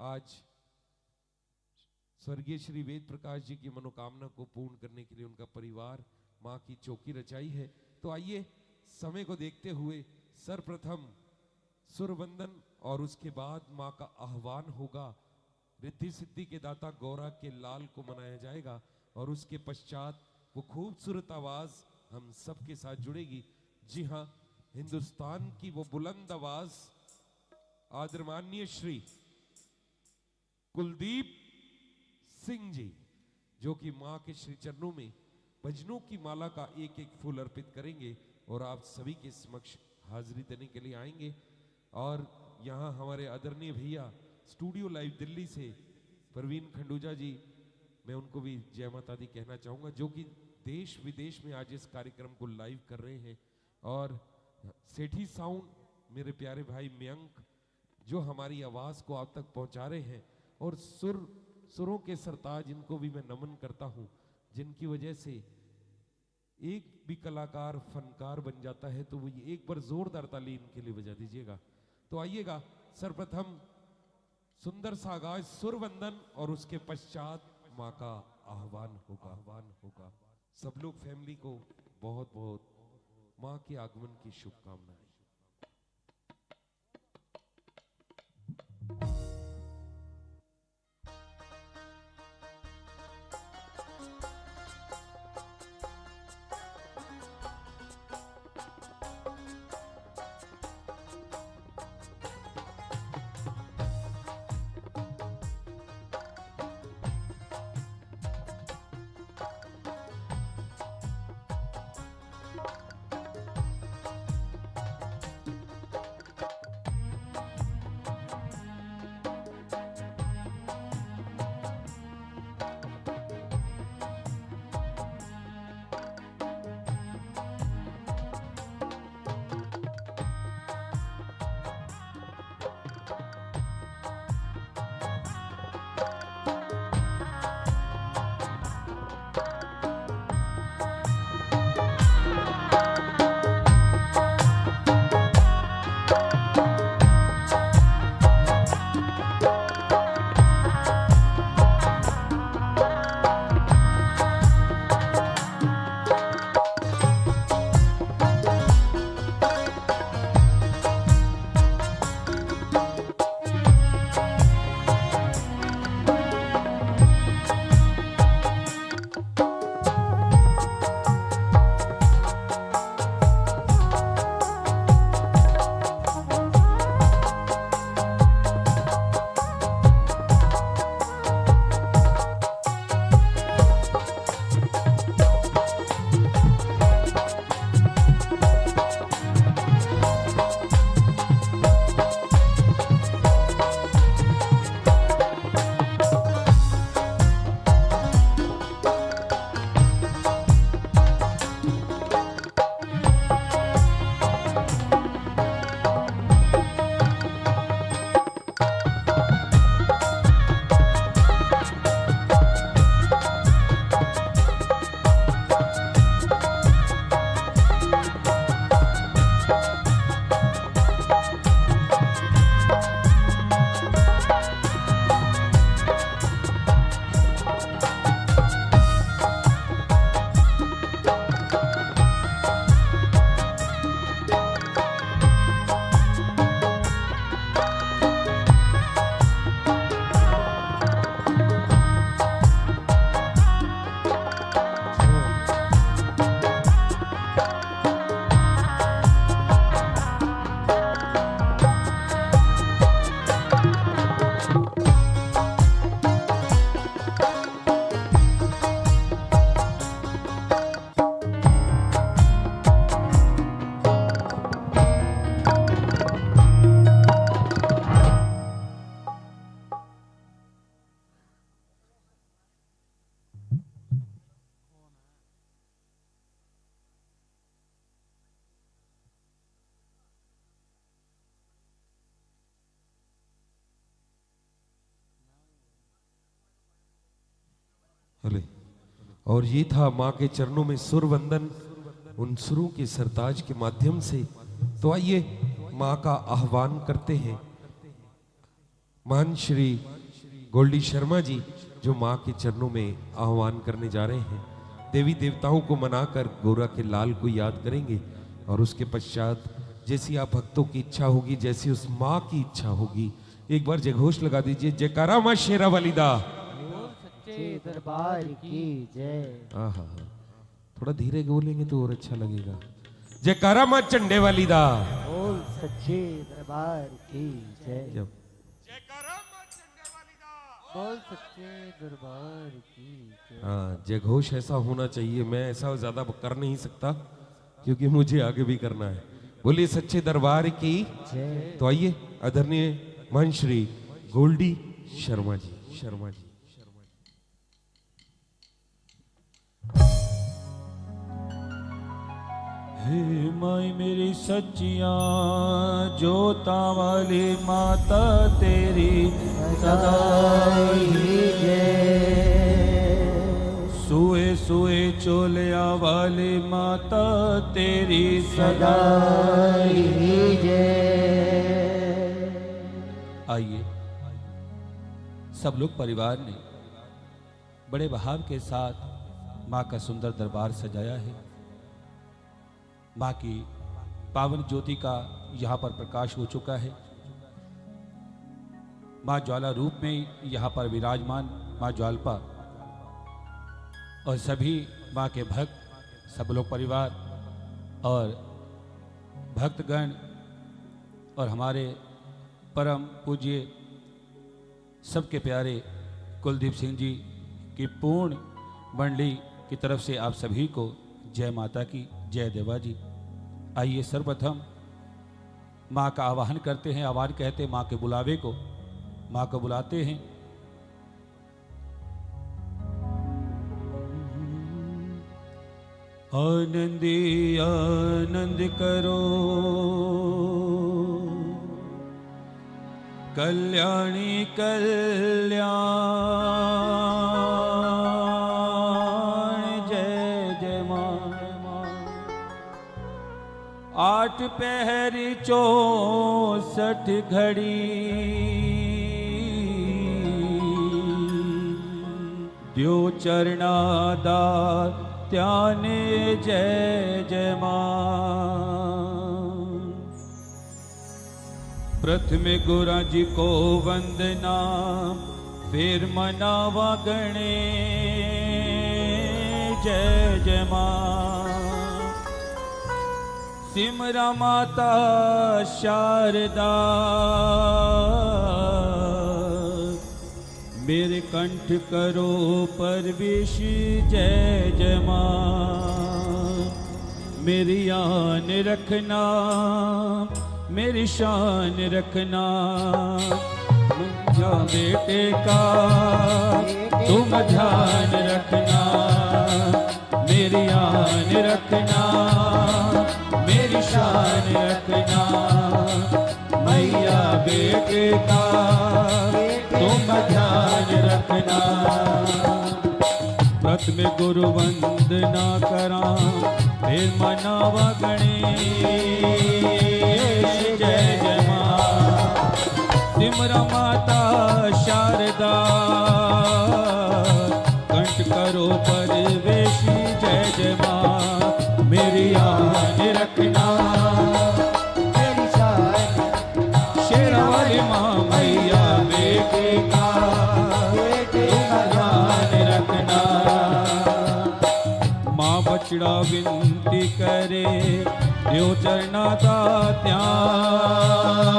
आज स्वर्गीय श्री वेद प्रकाश जी की मनोकामना को पूर्ण करने के लिए उनका परिवार मां की चौकी रचाई है। तो आइए समय को देखते हुए सर्वप्रथम सुरवंदन और उसके बाद मां का आह्वान होगा। रिद्धि सिद्धि के दाता गौरा के लाल को मनाया जाएगा और उसके पश्चात वो खूबसूरत आवाज हम सबके साथ जुड़ेगी। जी हाँ, हिंदुस्तान की वो बुलंद आवाज आदरणीय श्री कुलदीप सिंह जी, जो कि मां के श्री चरणों में भजनों की माला का एक एक फूल अर्पित करेंगे और आप सभी के समक्ष हाजिरी देने के लिए आएंगे। और यहाँ हमारे आदरणीय भैया स्टूडियो लाइव दिल्ली से प्रवीण खंडूजा जी, मैं उनको भी जय माता दी कहना चाहूँगा, जो कि देश विदेश में आज इस कार्यक्रम को लाइव कर रहे हैं। और सेठी साउंड मेरे प्यारे भाई मयंक, जो हमारी आवाज़ को आप तक पहुँचा रहे हैं। और सुरों के सरताज, इनको भी मैं नमन करता हूँ, जिनकी वजह से एक भी कलाकार फनकार बन जाता है। तो वो ये एक बार जोरदार ताली इनके लिए बजा दीजिएगा। तो आइएगा, सर्वप्रथम सुंदर सा आगाज सुरवंदन और उसके पश्चात माँ का आह्वान होगा। सब लोग फैमिली को बहुत बहुत माँ के आगमन की शुभकामनाएं। और ये था माँ के चरणों में सुरवंदन, उन सुरों के सरताज के माध्यम से। तो आइए माँ का आह्वान करते हैं। महान श्री गोल्डी शर्मा जी जो माँ के चरणों में आह्वान करने जा रहे हैं, देवी देवताओं को मनाकर गोरा के लाल को याद करेंगे और उसके पश्चात जैसी आप भक्तों की इच्छा होगी, जैसी उस माँ की इच्छा होगी, एक बार जयघोष लगा दीजिए, जयकारा माँ शेरा वाली दा, सच्चे दरबार की जय। आहा, थोड़ा धीरे बोलेंगे तो और अच्छा लगेगा। जयकारा माँ चंडे वाली दा, बोल सच्चे दरबार की जय। जब बोल सच्चे दरबार की जय। हाँ, जयघोष ऐसा होना चाहिए। मैं ऐसा ज्यादा कर नहीं सकता क्योंकि मुझे आगे भी करना है। बोलिए सच्चे दरबार की जय। तो आइए आदरणीय महान श्री गोल्डी शर्मा जी, शर्मा जी। हे माई मेरी सच्चिया जोता वाली माता तेरी सदा ही जय। सुए सुए चोलिया वाली माता तेरी सदा ही जय। आइए सब लोग परिवार ने बड़े भाव के साथ माँ का सुंदर दरबार सजाया है। माँ की पावन ज्योति का यहाँ पर प्रकाश हो चुका है। माँ ज्वाला रूप में यहाँ पर विराजमान माँ ज्वालपा और सभी माँ के भक्त, सब लोग परिवार और भक्तगण और हमारे परम पूज्य सबके प्यारे कुलदीप सिंह जी की पूर्ण मंडली की तरफ से आप सभी को जय माता की, जय देवा जी। आइए सर्वप्रथम माँ का आवाहन करते हैं, आवाहन कहते हैं माँ के बुलावे को, माँ को बुलाते हैं। आनंदी आनंद करो कल्याणी कल्याण, जय जय माँ। 8 पहर 64 घड़ी द्यो चरणादा त्याने, जय जय माँ। प्रथम गुरा जी को वंदना फिर मनावा गणे, जय जय माँ। सिमरा माता शारदा मेरे कंठ करो परवेश, जय जय माँ। मेरी आन रखना मेरी शान रखना, मुझा बेटे का तुम ध्यान रखना। मेरी आन रखना मेरी शान रखना, मैया बेटे का तुम ध्यान रखना। प्रथम गुरु वंदना करा फिर मनावा गणेश, जय जय माँ। सिमरा माता शारदा कंठ करो परवेश, जय जय माँ। मेरी आन रखना मेरी शान, शेरा वाली माँ, मैया बेटे का तुम ध्यान रखना। माँ बछड़ा विनती करे यो चरना का ध्यान,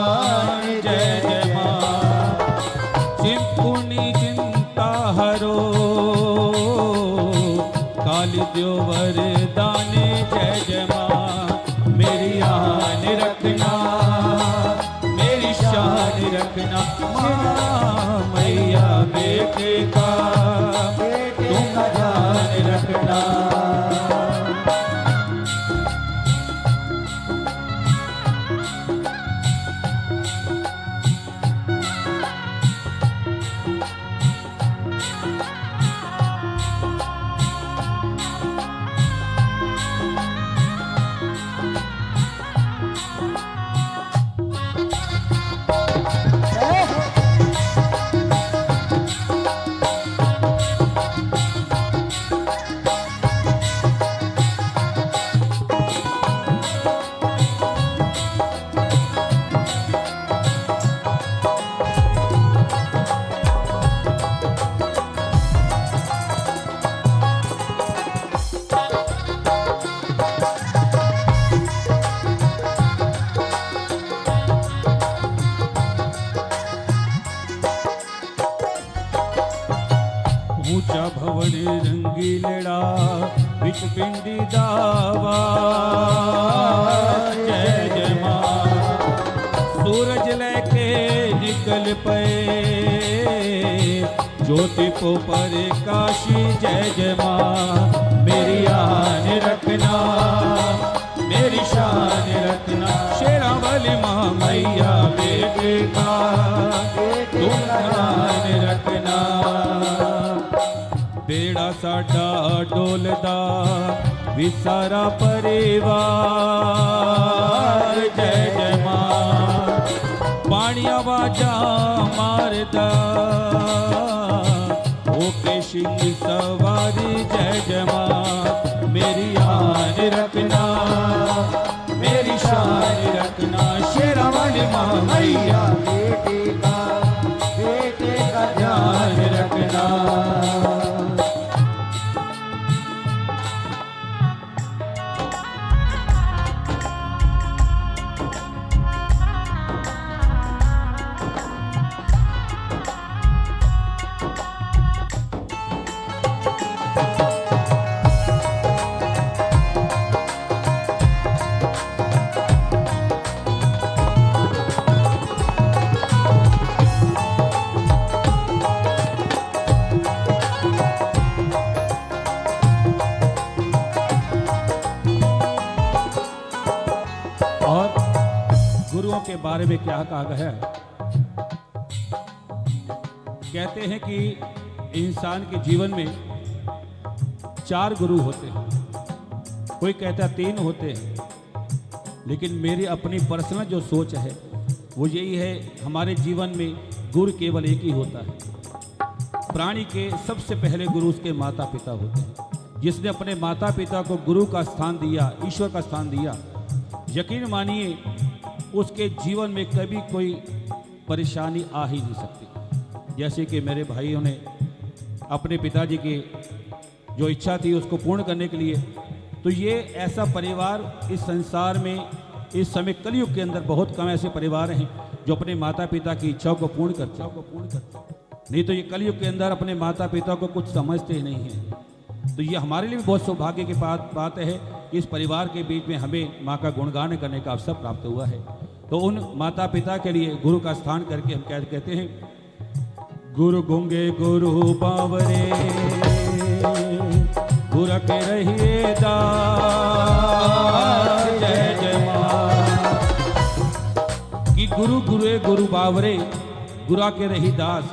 जय जय माँ। चिंतपुर्णी चिंता हरो काली द्यो वरदाने, जय जय माँ। मेरी आन रखना मेरी शान रखना, माँ मैया बेटे का तुम ध्यान रखना। ऊंचा भवन रंगीलड़ा विच पिंडी दावा जय जय मां। सूरज लेके निकल पे ज्योति को पर काशी जय जय मां। मेरी आन रखना मेरी शान रखना शेरा वाली मां मैया बेटे का तुम ध्यान रखना। बेड़ा साडा डोलदा विसारा परिवार जय जय मां। पानिया वाजा मारदा ओके सिंह सवारी जय जय मां। मेरी आन रखना मेरी शान रखना शेरा वाली मां मैया बेटे का ध्यान रखना। के बारे में क्या कहा गया है? कहते हैं कि इंसान के जीवन में 4 गुरु होते हैं, कोई कहता है 3 होते हैं, लेकिन मेरी अपनी पर्सनल जो सोच है वो यही है, हमारे जीवन में गुरु केवल एक ही होता है। प्राणी के सबसे पहले गुरु उसके माता पिता होते हैं। जिसने अपने माता पिता को गुरु का स्थान दिया, ईश्वर का स्थान दिया, यकीन मानिए उसके जीवन में कभी कोई परेशानी आ ही नहीं सकती। जैसे कि मेरे भाइयों ने अपने पिताजी की जो इच्छा थी उसको पूर्ण करने के लिए, तो ये ऐसा परिवार इस संसार में इस समय कलयुग के अंदर बहुत कम ऐसे परिवार हैं जो अपने माता पिता की इच्छाओं को पूर्ण करते नहीं तो ये कलयुग के अंदर अपने माता पिता को कुछ समझते ही नहीं हैं। तो ये हमारे लिए भी बहुत सौभाग्य की बात है कि इस परिवार के बीच में हमें माँ का गुणगान करने का अवसर प्राप्त हुआ है। तो उन माता पिता के लिए गुरु का स्थान करके हम कहते हैं, गुरु गुंगे गुरु बावरे गुरु के रहिए दास जय जय मां। कि गुरु गुरुए गुरु बावरे गुरु के रही दास।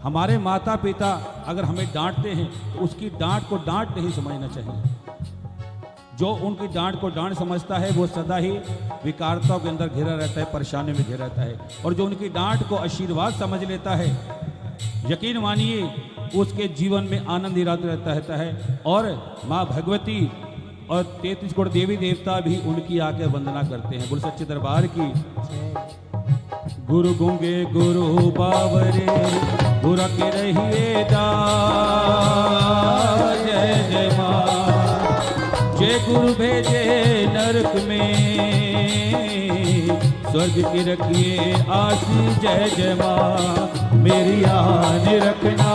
हमारे माता पिता अगर हमें डांटते हैं तो उसकी डांट को डांट नहीं समझना चाहिए। जो उनकी डांट को डांट समझता है वो सदा ही विकारताओं के अंदर घिरा रहता है, परेशानी में घिरा रहता है। और जो उनकी डांट को आशीर्वाद समझ लेता है, यकीन मानिए उसके जीवन में आनंद ही रहता है। और माँ भगवती और 33 करोड़ देवी देवता भी उनकी आके वंदना करते हैं। बोल सच्चे दरबार की। गुरु गुंगे गुरु बावरे गुरु के रहिए दास जय जय मां। जय गुरु भेजे नरक में स्वर्ग की रखिए आशीष जय जय मां। मेरी आन रखना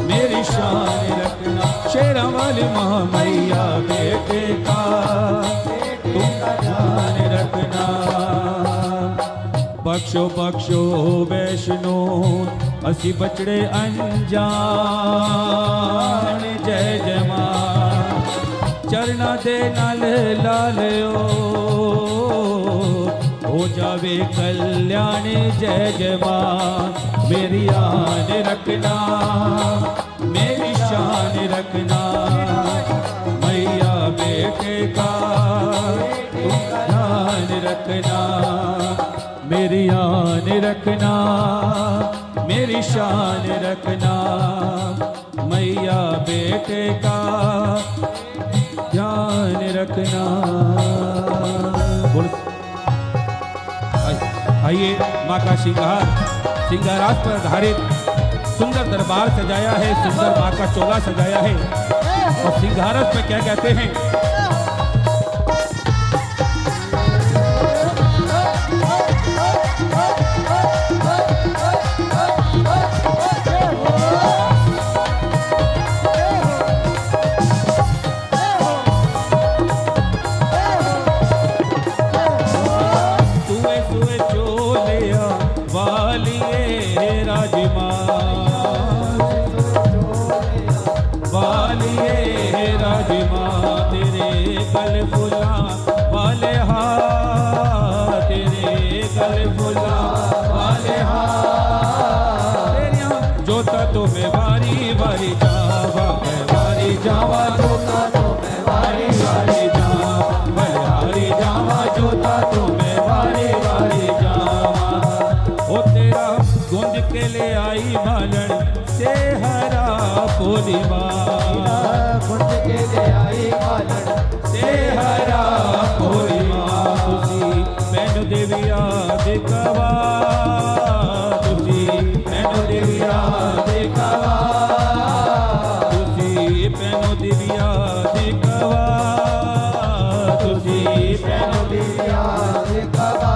मेरी शान रखना शेरा वाली मां मैया बेटे का तुम ध्यान रखना। बख्शो बख्शो वैष्णो असी बचड़े अनजान जय जय मां। चरना दे नाल लालियो हो जावे कल्याण जय जय मां। मेरी आन रखना मेरी शान रखना मैया बेटे का तुम ध्यान रखना। मेरी आन रखना मेरी शान रखना मैया बेटे का ध्यान रखना। आइए माँ का श्रृंगारास पर आधारित सुंदर दरबार सजाया है, सुंदर माँ का चोला सजाया है। और श्रृंगारस में क्या कहते हैं? राजमान वालिए राजमान तेरे गल फुला वाले हाथ तेरे गल फुला वाले हाथ तेरिया जोता तो मैं वारी वारी जावा मैं वारी जावा जोता तो मैं वारी वारी जावा बलिहारी जावा जोता तो मैं वारी वारी जावा ओ तेरा गुंज के ले आई मालन से हरा पोली गुंज के ले आई मालन से हरा पोली तुसी मैनू देविया दिखवा तुसी मैनू देविया दिखवा तुसी मैनू देविया दिखवा तुसी मैनू देविया दिखवा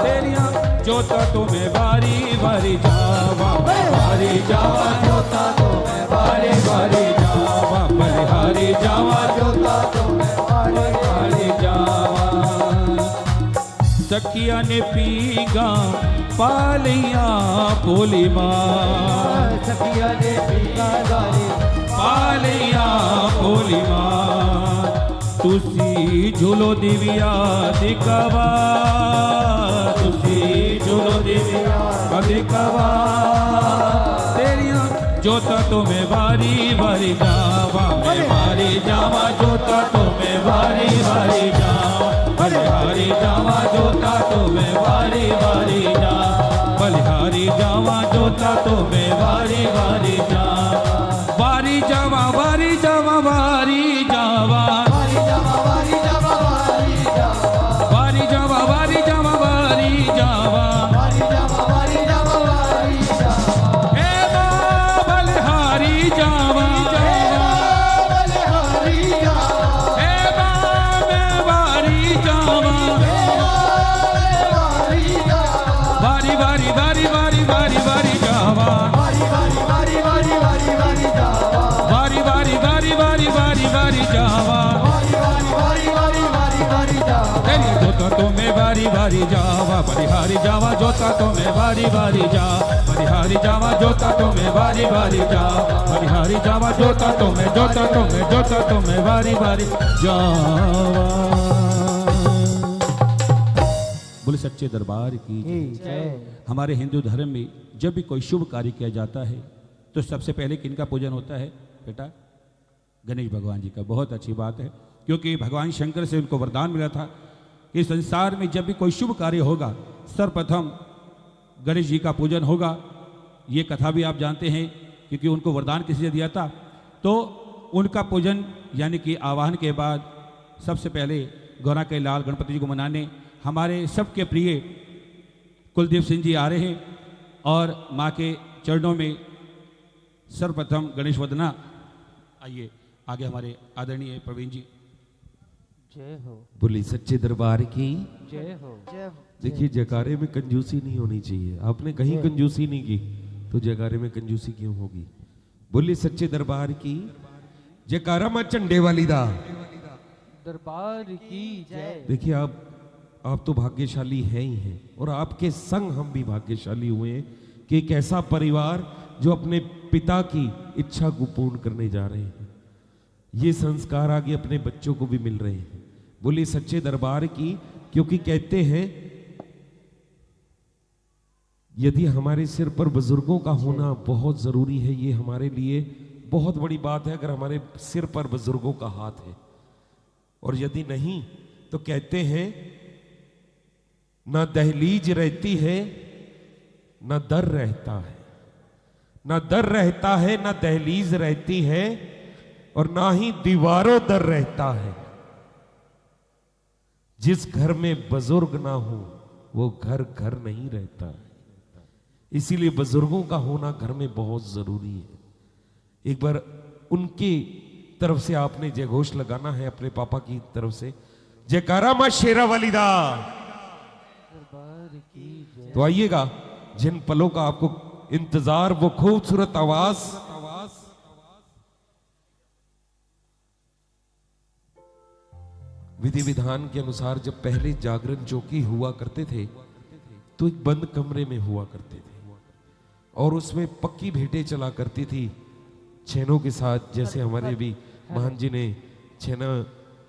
तेरिया जोता तो मैं वारी वारी जावा वारी जावा जोता तो मैं वारी वारी जावा बलिहारी जावा जोता तो मैं वारी वारी जावा सखिया ने पीगा पालिया पोली मां सखिया ने पीगा गाली पालिया पोली मां तुसी झूलो दिव्या दिखवा तुसी झूलो दिव्या दिखवा तेरिया जोता तो मैं वारी वारी जावा मैं वारी जावा जोता तो मैं वारी वारी जावा बलिहारी जावा जोता तो मैं वारी वारी जा बलिहारी जावा जोता तो मैं वारी वारी जा वारी जावा वारी जावा वारी जावा वारी जावा वारी जावा वारी जावा वारी जावा वारी जावा वारी जावा वारी जावा वारी जावा वारी जावा हे बलिहारी जावा बलिहारी जावा हे मैं वारी जावा वारी जावा वारी वारी वारी वारी वारी वारी जावा वारी वारी वारी वारी वारी वारी जावा वारी वारी वारी वारी वारी वारी जावा वारी वारी वारी वारी वारी वारी जावा तेरी जोता तो मैं वारी वारी जावा बलिहारी जावा जोता तो मैं वारी वारी जा बलिहारी जावा जोता तो मैं वारी वारी जा बलिहारी जावा जोता तो मैं जोता तो मैं जोता तो मैं वारी वारी जावा बोले सच्चे दरबार की जय हमारे हिंदू धर्म में जब भी कोई शुभ कार्य किया जाता है तो सबसे पहले किनका पूजन होता है बेटा गणेश भगवान जी का। बहुत अच्छी बात है क्योंकि भगवान शंकर से उनको वरदान मिला था कि संसार में जब भी कोई शुभ कार्य होगा सर्वप्रथम गणेश जी का पूजन होगा। ये कथा भी आप जानते हैं क्योंकि उनको वरदान किसी ने दिया था। तो उनका पूजन यानी कि आवाहन के बाद सबसे पहले गौरा के लाल गणपति जी को मनाने हमारे सबके प्रिय कुलदीप सिंह जी आ रहे हैं और माँ के चरणों में सर्वप्रथम गणेश वंदना। आइए आगे हमारे आदरणीय प्रवीण जी। जय हो बोली सच्चे दरबार की। जय हो जय हो देखिए जयकारे में कंजूसी नहीं होनी चाहिए। आपने कहीं कंजूसी नहीं की तो जयकारे में कंजूसी क्यों होगी। बोली सच्चे दरबार की जयकारा मां झंडे वाली दा दरबार की जय। देखिए आप तो भाग्यशाली हैं ही हैं और आपके संग हम भी भाग्यशाली हुए हैं कि एक ऐसा परिवार जो अपने पिता की इच्छा को पूर्ण करने जा रहे हैं। ये संस्कार आगे अपने बच्चों को भी मिल रहे हैं। बोलिए सच्चे दरबार की। क्योंकि कहते हैं यदि हमारे सिर पर बुजुर्गों का होना बहुत जरूरी है। ये हमारे लिए बहुत बड़ी बात है अगर हमारे सिर पर बुजुर्गों का हाथ है। और यदि नहीं तो कहते हैं ना दहलीज रहती है ना दर रहता है, ना दर रहता है ना दहलीज रहती है और ना ही दीवारों दर रहता है। जिस घर में बुजुर्ग ना हो वो घर घर नहीं रहता है। इसीलिए बुजुर्गों का होना घर में बहुत जरूरी है। एक बार उनकी तरफ से आपने जयघोष लगाना है अपने पापा की तरफ से। जयकारा मां शेरा वाली दा। दरबार की जय। तो आइएगा जिन पलों का आपको इंतजार वो खूबसूरत आवाज विधि विधान के अनुसार जब पहले जागरण चौकी हुआ करते थे तो एक बंद कमरे में हुआ करते थे। और उसमें पक्की भेंटें चला करती थी छेनों के साथ, जैसे हमारे भी महान जी ने छेना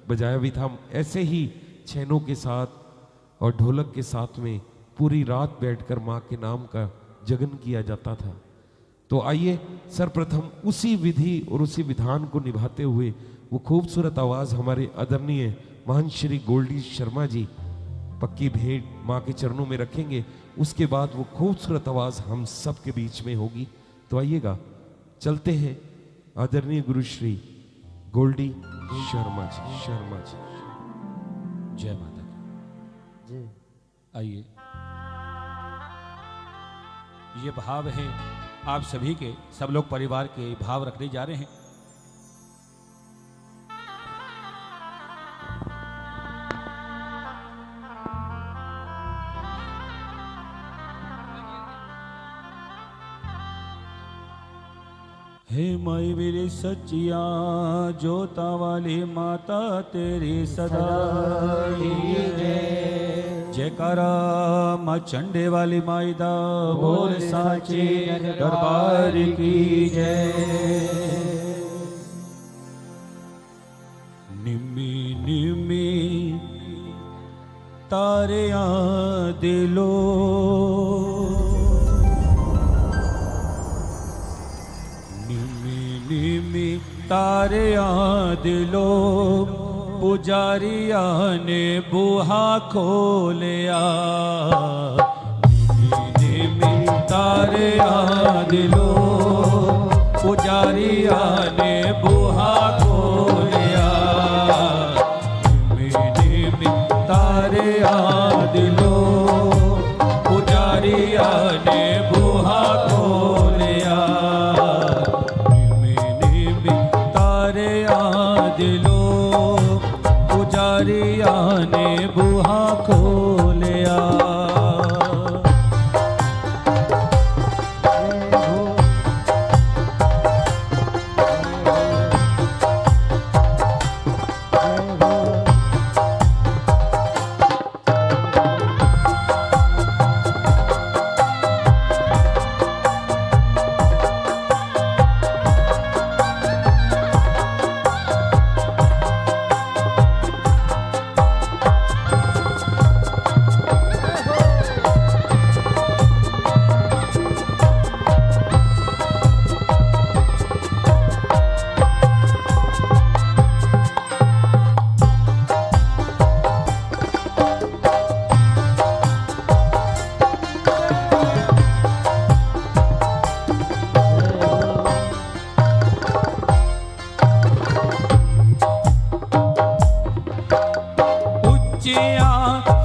बजाया भी था, ऐसे ही छेनों के साथ और ढोलक के साथ में पूरी रात बैठकर माँ के नाम का जगन किया जाता था। तो आइए सर्वप्रथम उसी विधि और उसी विधान को निभाते हुए वो खूबसूरत आवाज हमारे आदरणीय महान श्री गोल्डी शर्मा जी पक्की भेंट माँ के चरणों में रखेंगे। उसके बाद वो खूबसूरत आवाज हम सब के बीच में होगी। तो आइएगा, चलते हैं आदरणीय गुरु श्री गोल्डी शर्मा जी। जय माता की। जी आइए, ये भाव है आप सभी के, सब लोग परिवार के भाव रखने जा रहे हैं। हे माई मेरी सच्चिया जोता वाली माता तेरी सदा जयकारा माँ चंडे वाली माई दा बोल साचे दरबार की जय। निम्मी निम्मी तारे दिलो निम्मी तारे दिलो पुजारिया ने बुहा खोलिया। निम्मी तारे दिलो पुजारिया ने बुहा खोलिया। निम्मी तारे दिलो पुजारिया ने बुहा खोलिया। दिलो पुजारिया ने बुहा खोलिया।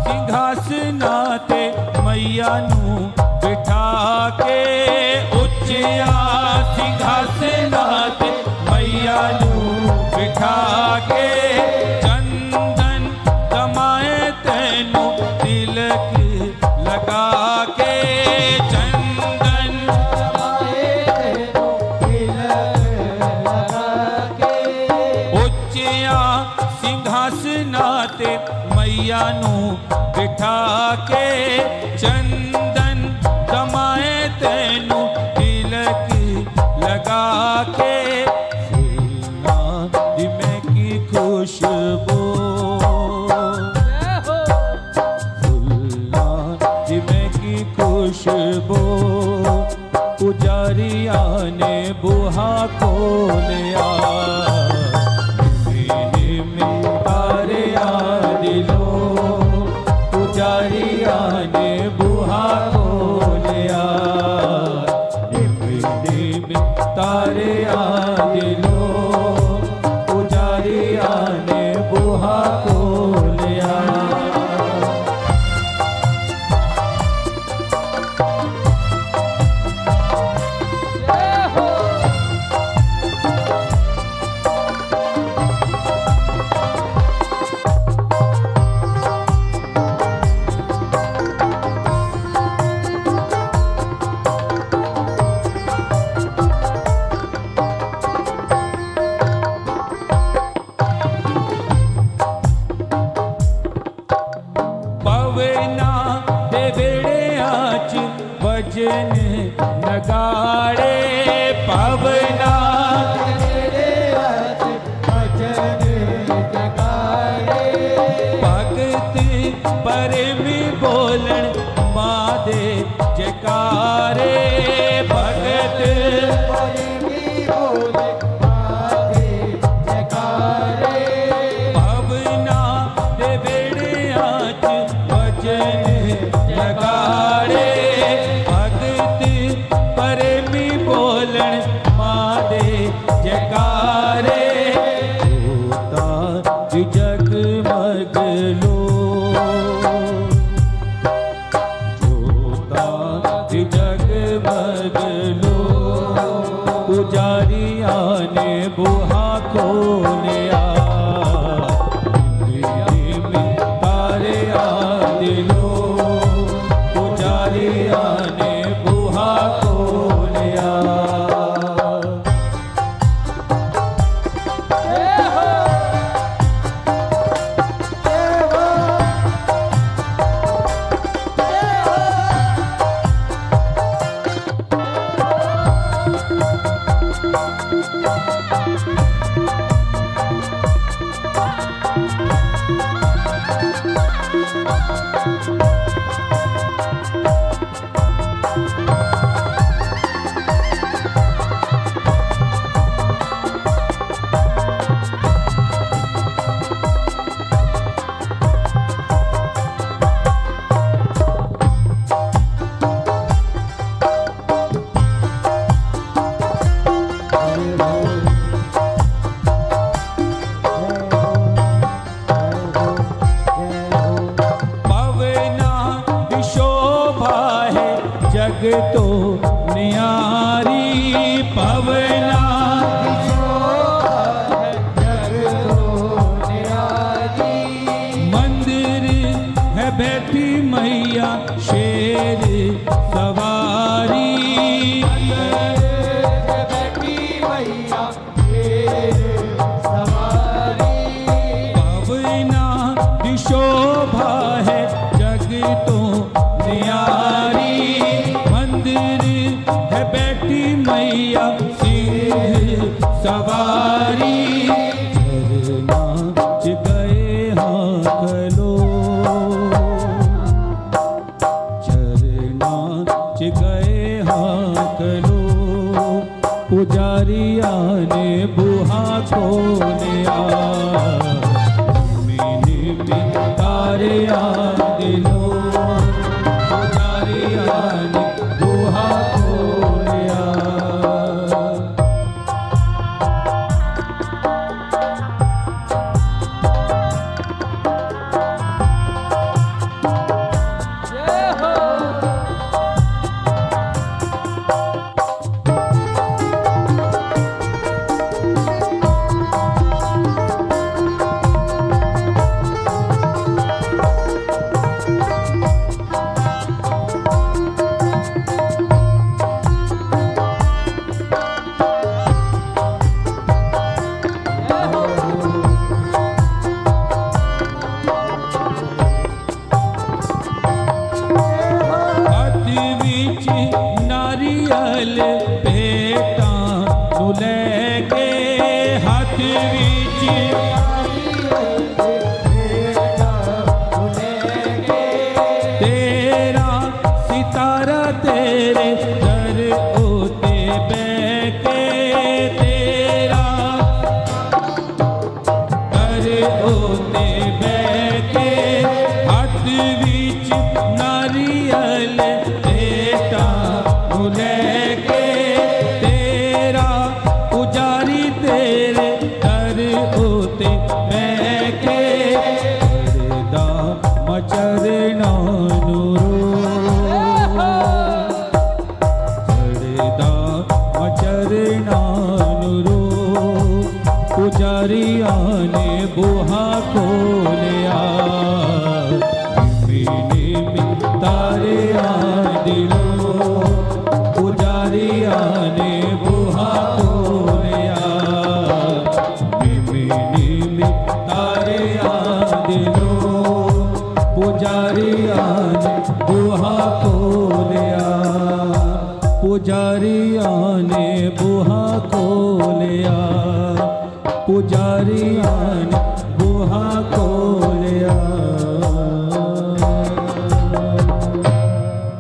सिंहासनाते मैया नू बिठा के, उच्चिया सिंहासनाते मैया नू बिठा के। चंदन कमाए तेनू तिलक लगा के। चंदन कमाए तेनू तिलक लगा के। उच्चिया सिंहासनाते मैया नू बिठा के। चंदन कमाए तेनू तिलक लगा के। फूला दिमे की खुशबू, फूला दिमे की खुशबू पुजारिया ने बुहा खोलिया। तारे दिलो पुजारिया ने बुहा खोलिया। तारे दिलो पुजारिया ने बुहा खोलिया। नगाड़े पवना भगत परमी बोलन मादे जयकारे भगत पवना दे बेड़िया च भजन जगाड़े भगत परमी बोलन मादे जयकारे जगमग लो जोता जगमग लो पुजारिया ने बुहा खोलिया तारे दिलो पुजारिया ने बुहा खोलिया जग तो न्यारी पवना जग तो न्यारी मंदिर है बैठी मैया शेर सवारी बैठी मैया शेर सवारी पवना की शोभा है जग तो न्यारी है बैठी मैया सिंह सवारी झरना च गए हाकलो झरना च गए हाकलो पुजारिया ने बुहा खोलिया मिनी तारे दिलो पुजारिया ने बुहा खोलिया नारियल भेटा तू लेके हाथ विच तेरा सितारा तेरे दर उते बैके तेरा दर उते बैके हाथ विच नारियल लेके तेरा पुजारी तेरे दर उते बैके करदा मचरना करदा मचरना पुजारिया ने बुहा खोलिया तारे दिलो पुजारिया ने बुहा खोलिया तारे दिलो पुजारिया ने बुहा खोलिया पुजारिया ने बुहा खोलिया, पुजारिया ने बुहा खोलिया।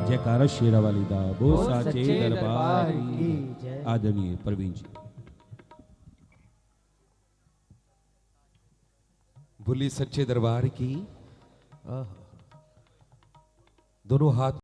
जयकारा शेरा वाली दा बोल साचे दरबार की जय। आदरणीय प्रवीण जी। बोली सच्चे दरबार की। दोनों हाथ